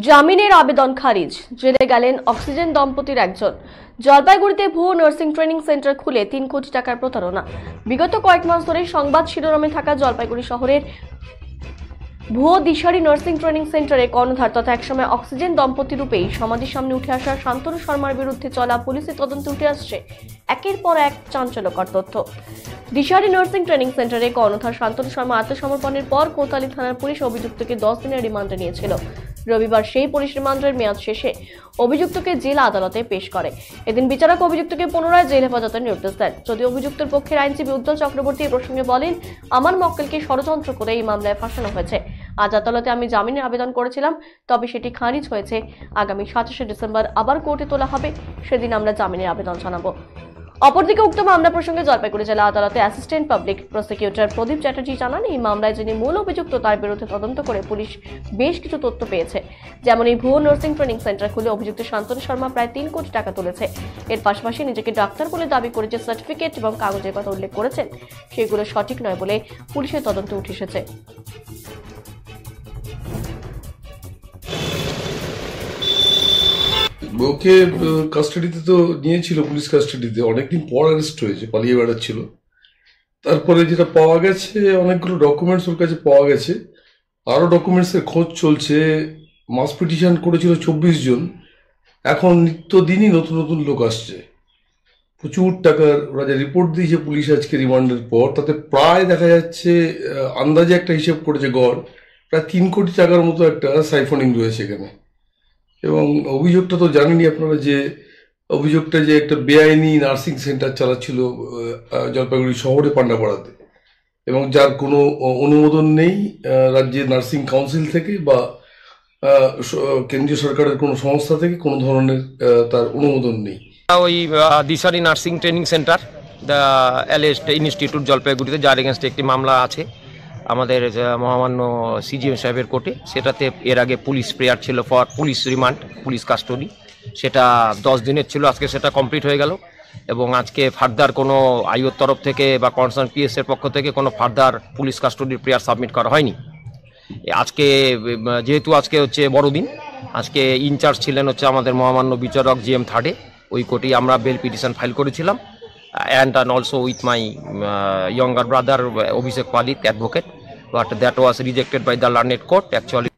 জামিনের আবেদন খারিজ, জেলে গেলেন অক্সিজেন দম্পতির একজন। জলপাইগুড়িতে ভুয়ো নার্সিং ট্রেনিং সেন্টার খুলে 3 কোটি টাকার প্রতারণা। বিগত কয়েক মাস ধরে সংবাদ শিরোনামে থাকা জলপাইগুড়ি শহরের ভুয়ো দিশারি নার্সিং ট্রেনিং সেন্টারে কর্ণধার তথা একসময় অক্সিজেন দম্পতি রূপেই সমাজের সামনে উঠে আসা শান্তনু শর্মার বিরুদ্ধে চলা পুলিশের তদন্তে উঠে আসছে একের পর এক চাঞ্চল্যকর তথ্য। দিশারি নার্সিং ট্রেনিং সেন্টারে কর্ণধার শান্তনু শর্মা আত্মসমর্পণের পর কোতোয়ালি থানার পুলিশ অভিযুক্তকে 10 দিনের রিমান্ডে নিয়েছিল। রবিবার সেই পুলিশ রিমান্ডের মেয়াদ শেষে অভিযুক্তকে জেলা আদালতে পেশ করে। এদিন বিচারক অভিযুক্তকে পুনরায় জেল হেফাজতের নির্দেশ দেন। যদিও অভিযুক্তের পক্ষের আইনজীবী উজ্জ্বল চক্রবর্তী এই প্রসঙ্গে বলেন, আমার মক্কেলকে ষড়যন্ত্র করে এই মামলায় ফাঁসানো হয়েছে। আজ আদালতে আমি জামিনের আবেদন করেছিলাম, তবে সেটি খারিজ হয়েছে। আগামী 27শে ডিসেম্বর আবার কোর্টে তোলা হবে, সেদিন আমরা জামিনের আবেদন জানাবো। অপরদিকে উক্ত মামলা প্রসঙ্গে জলপাইগুড়ি জেলা আদালতে অ্যাসিস্ট্যান্ট পাবলিক প্রসিকিউটর প্রদীপ চ্যাটার্জি জানান, এই মামলায় যিনি মূল অভিযুক্ত তার বিরুদ্ধে তদন্ত করে পুলিশ বেশ কিছু তথ্য পেয়েছে। যেমন এই ভুয়ো নার্সিং ট্রেনিং সেন্টার খুলে অভিযুক্ত শান্তনু শর্মা প্রায় 3 কোটি টাকা তুলেছে। এর পাশাপাশি নিজেকে ডাক্তার বলে দাবি করে যে সার্টিফিকেট এবং কাগজের কথা উল্লেখ করেছেন সেগুলো সঠিক নয় বলে পুলিশের তদন্তে উঠে এসেছে। ওকে কাস্টাডিতে তো নিয়েছিল, পুলিশ কাস্টাডিতে অনেকদিন পর অ্যারেস্ট হয়েছে, পালিয়ে বেড়াচ্ছিল। তারপরে যেটা পাওয়া গেছে, অনেকগুলো ডকুমেন্টস ওর কাছে পাওয়া গেছে, আরও ডকুমেন্টসের খোঁজ চলছে। মাস পিটিশন করেছিল 24 জন, এখন নিত্যদিনই নতুন নতুন লোক আসছে। প্রচুর টাকার ওরা যে রিপোর্ট দিয়েছে পুলিশ আজকে রিমান্ডের পর, তাতে প্রায় দেখা যাচ্ছে আন্দাজে একটা হিসেব করেছে গড় প্রায় 3 কোটি টাকার মতো একটা সাইফনিং রয়েছে এখানে। এবং অভিযোগটা তো জানেনই আপনারা, যে অভিযোগটা যে একটা বেআইনি নার্সিং সেন্টার চালাচ্ছিল জলপাইগুড়ি শহরে পান্ডাপাড়াতে, এবং যার কোনো অনুমোদন নেই রাজ্যের নার্সিং কাউন্সিল থেকে বা কেন্দ্রীয় সরকারের কোনো সংস্থা থেকে কোনো ধরনের তার অনুমোদন নেই। ওই Dishari nursing training centre the alleged institute জলপাইগুড়িতে, যার এগেনস্টে একটি মামলা আছে আমাদের মহামান্য সিজিএম সাহেবের কোর্টে। সেটাতে এর আগে পুলিশ প্রেয়ার ছিল for police remand, police custody, সেটা 10 দিনের ছিল। আজকে সেটা কমপ্লিট হয়ে গেল এবং আজকে ফার্দার কোনো আইওর তরফ থেকে বা কনসার্ন পিএসের পক্ষ থেকে কোনো ফার্দার পুলিশ কাস্টডির প্রেয়ার সাবমিট করা হয়নি। আজকে যেহেতু আজকে হচ্ছে বড়দিন, আজকে ইনচার্জ ছিলেন হচ্ছে আমাদের মহামান্য বিচারক জিএম থার্ডে। ওই কোর্টেই আমরা বেল পিটিশন ফাইল করেছিলাম, and also with my younger brother Abhishek Palit, advocate, but that was rejected by the learned court. Actually